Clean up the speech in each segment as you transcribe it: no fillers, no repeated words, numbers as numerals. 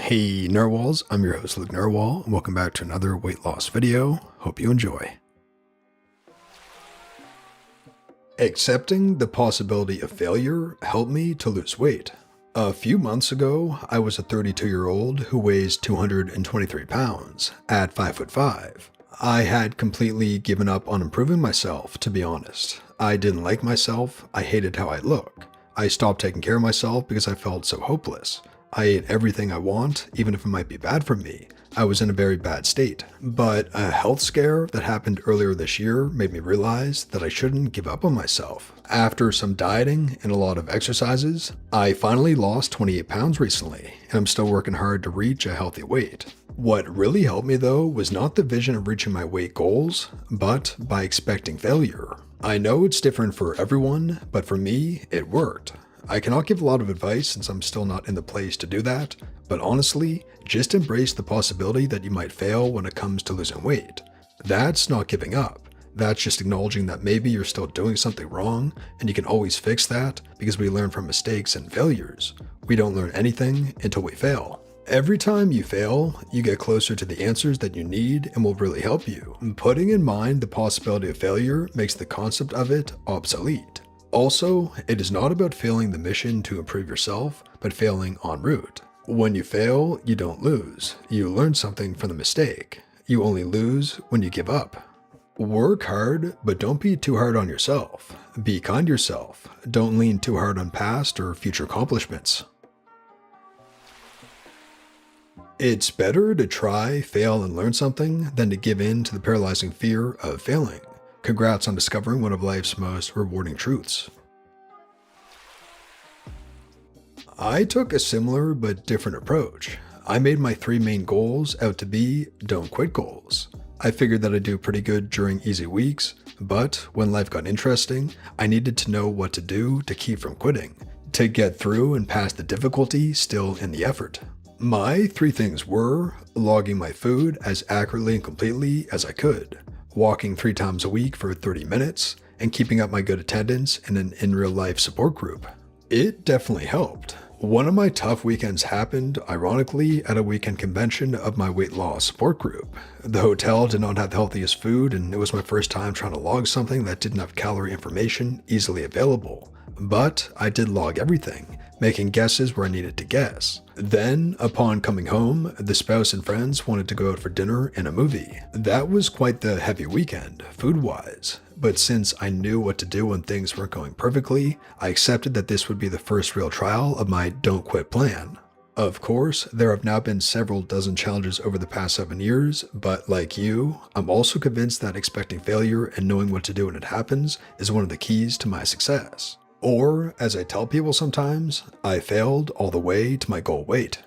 Hey Narwhals, I'm your host Luke Narwhal, and welcome back to another weight loss video. Hope you enjoy. Accepting the possibility of failure helped me to lose weight. A few months ago, I was a 32-year-old who weighs 223 pounds at 5'5". I had completely given up on improving myself, to be honest. I didn't like myself, I hated how I look. I stopped taking care of myself because I felt so hopeless. I ate everything I want, even if it might be bad for me. I was in a very bad state. But a health scare that happened earlier this year made me realize that I shouldn't give up on myself. After some dieting and a lot of exercises, I finally lost 28 pounds recently, and I'm still working hard to reach a healthy weight. What really helped me though was not the vision of reaching my weight goals, but by expecting failure. I know it's different for everyone, but for me, it worked. I cannot give a lot of advice since I'm still not in the place to do that, but honestly, just embrace the possibility that you might fail when it comes to losing weight. That's not giving up. That's just acknowledging that maybe you're still doing something wrong, and you can always fix that because we learn from mistakes and failures. We don't learn anything until we fail. Every time you fail, you get closer to the answers that you need and will really help you. Putting in mind the possibility of failure makes the concept of it obsolete. Also, it is not about failing the mission to improve yourself, but failing en route. When you fail, you don't lose. You learn something from the mistake. You only lose when you give up. Work hard, but don't be too hard on yourself. Be kind to yourself. Don't lean too hard on past or future accomplishments. It's better to try, fail, and learn something than to give in to the paralyzing fear of failing. Congrats on discovering one of life's most rewarding truths. I took a similar but different approach. I made my 3 main goals out to be don't quit goals. I figured that I'd do pretty good during easy weeks, but when life got interesting, I needed to know what to do to keep from quitting, to get through and pass the difficulty still in the effort. My 3 things were logging my food as accurately and completely as I could, walking 3 times a week for 30 minutes, and keeping up my good attendance in an in-real-life support group. It definitely helped. One of my tough weekends happened, ironically, at a weekend convention of my weight loss support group. The hotel did not have the healthiest food, and it was my first time trying to log something that didn't have calorie information easily available. But I did log everything, making guesses where I needed to guess. Then, upon coming home, the spouse and friends wanted to go out for dinner and a movie. That was quite the heavy weekend, food-wise. But since I knew what to do when things weren't going perfectly, I accepted that this would be the first real trial of my don't quit plan. Of course, there have now been several dozen challenges over the past 7 years, but like you, I'm also convinced that expecting failure and knowing what to do when it happens is one of the keys to my success. Or, as I tell people sometimes, I failed all the way to my goal weight.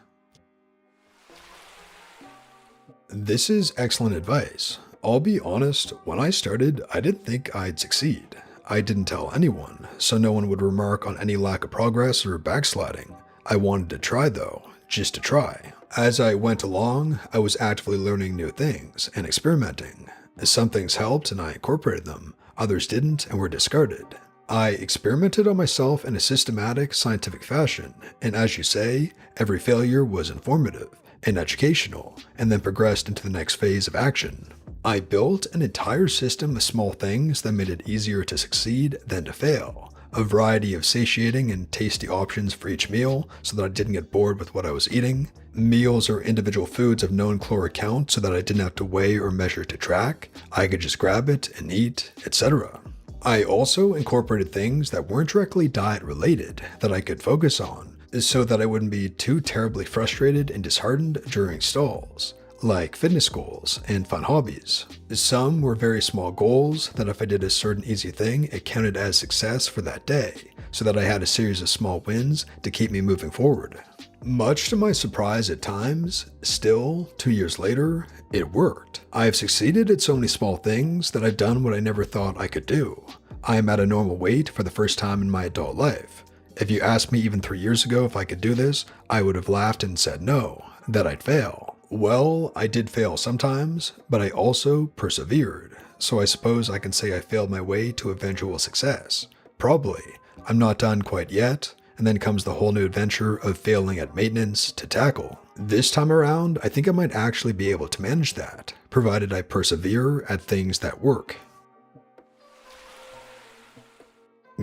This is excellent advice. I'll be honest, when I started, I didn't think I'd succeed. I didn't tell anyone, so no one would remark on any lack of progress or backsliding. I wanted to try though, just to try. As I went along, I was actively learning new things and experimenting. Some things helped and I incorporated them, others didn't and were discarded. I experimented on myself in a systematic, scientific fashion, and as you say, every failure was informative and educational, and then progressed into the next phase of action. I built an entire system of small things that made it easier to succeed than to fail. A variety of satiating and tasty options for each meal so that I didn't get bored with what I was eating. Meals or individual foods of known caloric count so that I didn't have to weigh or measure to track. I could just grab it and eat, etc. I also incorporated things that weren't directly diet related that I could focus on, so that I wouldn't be too terribly frustrated and disheartened during stalls, like fitness goals and fun hobbies. Some were very small goals that if I did a certain easy thing, it counted as success for that day, so that I had a series of small wins to keep me moving forward. Much to my surprise at times, still, 2 years later, it worked. I have succeeded at so many small things that I've done what I never thought I could do. I am at a normal weight for the first time in my adult life. If you asked me even 3 years ago if I could do this, I would have laughed and said no, that I'd fail. Well, I did fail sometimes, but I also persevered, so I suppose I can say I failed my way to eventual success. Probably. I'm not done quite yet, and then comes the whole new adventure of failing at maintenance to tackle. This time around, I think I might actually be able to manage that, provided I persevere at things that work.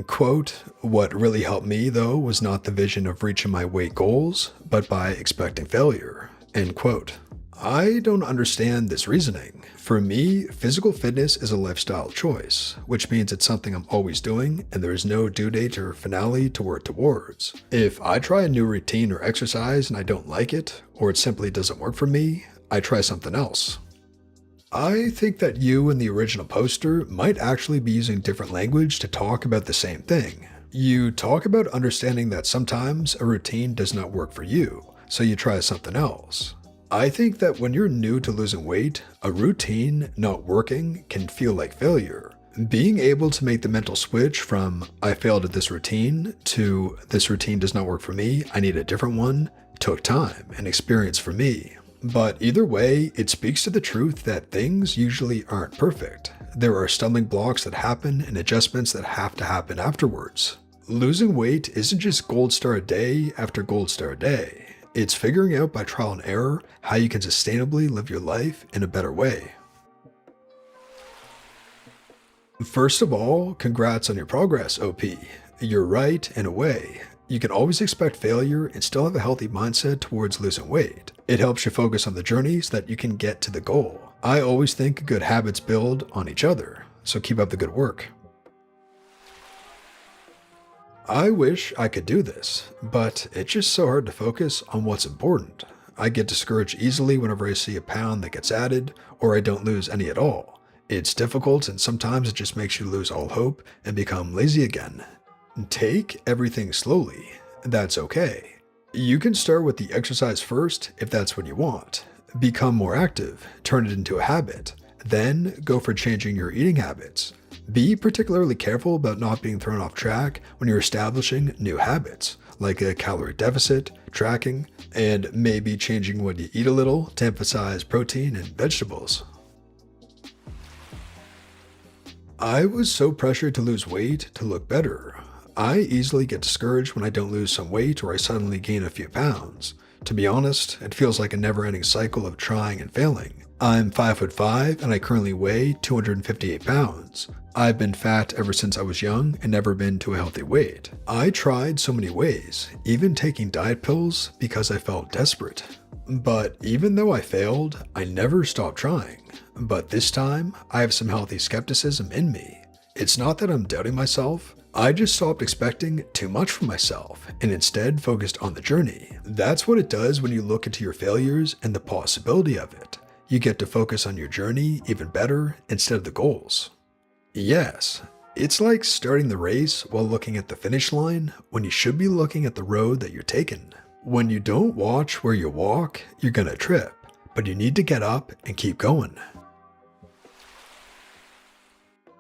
Quote, what really helped me though was not the vision of reaching my weight goals, but by expecting failure. End quote. I don't understand this reasoning. For me, physical fitness is a lifestyle choice, which means it's something I'm always doing and there is no due date or finale to work towards. If I try a new routine or exercise and I don't like it, or it simply doesn't work for me, I try something else. I think that you and the original poster might actually be using different language to talk about the same thing. You talk about understanding that sometimes a routine does not work for you, so you try something else. I think that when you're new to losing weight, a routine not working can feel like failure. Being able to make the mental switch from I failed at this routine to this routine does not work for me, I need a different one, took time and experience for me. But either way, it speaks to the truth that things usually aren't perfect. There are stumbling blocks that happen and adjustments that have to happen afterwards. Losing weight isn't just gold star a day after gold star a day. It's figuring out by trial and error how you can sustainably live your life in a better way. First of all, congrats on your progress, OP. You're right in a way. You can always expect failure and still have a healthy mindset towards losing weight. It helps you focus on the journey so that you can get to the goal. I always think good habits build on each other, so keep up the good work. I wish I could do this, but it's just so hard to focus on what's important. I get discouraged easily whenever I see a pound that gets added, or I don't lose any at all. It's difficult and sometimes it just makes you lose all hope and become lazy again. Take everything slowly. That's okay. You can start with the exercise first if that's what you want. Become more active, turn it into a habit. Then go for changing your eating habits. Be particularly careful about not being thrown off track when you're establishing new habits, like a calorie deficit, tracking, and maybe changing what you eat a little to emphasize protein and vegetables. I was so pressured to lose weight to look better. I easily get discouraged when I don't lose some weight or I suddenly gain a few pounds. To be honest, it feels like a never-ending cycle of trying and failing. I'm 5'5" and I currently weigh 258 pounds. I've been fat ever since I was young and never been to a healthy weight. I tried so many ways, even taking diet pills because I felt desperate. But even though I failed, I never stopped trying. But this time, I have some healthy skepticism in me. It's not that I'm doubting myself, I just stopped expecting too much from myself and instead focused on the journey. That's what it does when you look into your failures and the possibility of it. You get to focus on your journey even better instead of the goals. Yes, it's like starting the race while looking at the finish line when you should be looking at the road that you're taking. When you don't watch where you walk, you're gonna trip, but you need to get up and keep going.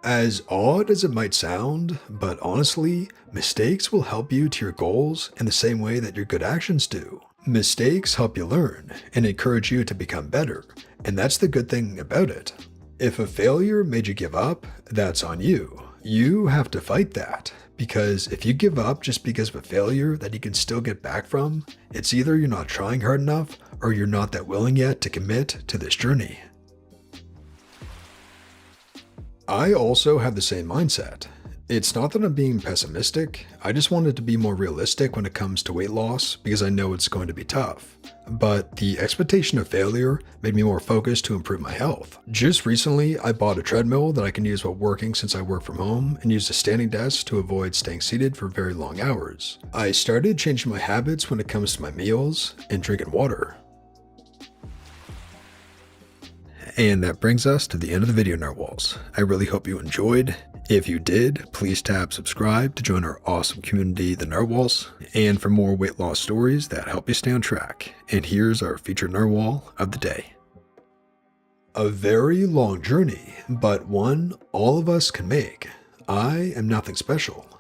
As odd as it might sound, but honestly, mistakes will help you to your goals in the same way that your good actions do. Mistakes help you learn and encourage you to become better, and that's the good thing about it. If a failure made you give up, that's on you. You have to fight that, because if you give up just because of a failure that you can still get back from, it's either you're not trying hard enough or you're not that willing yet to commit to this journey. I also have the same mindset. It's not that I'm being pessimistic, I just wanted to be more realistic when it comes to weight loss because I know it's going to be tough. But the expectation of failure made me more focused to improve my health. Just recently, I bought a treadmill that I can use while working since I work from home and used a standing desk to avoid staying seated for very long hours. I started changing my habits when it comes to my meals and drinking water. And that brings us to the end of the video, Narwhals. I really hope you enjoyed. If you did, please tap subscribe to join our awesome community, the Narwhals, and for more weight loss stories that help you stay on track. And here's our featured Narwhal of the day. A very long journey, but one all of us can make. I am nothing special.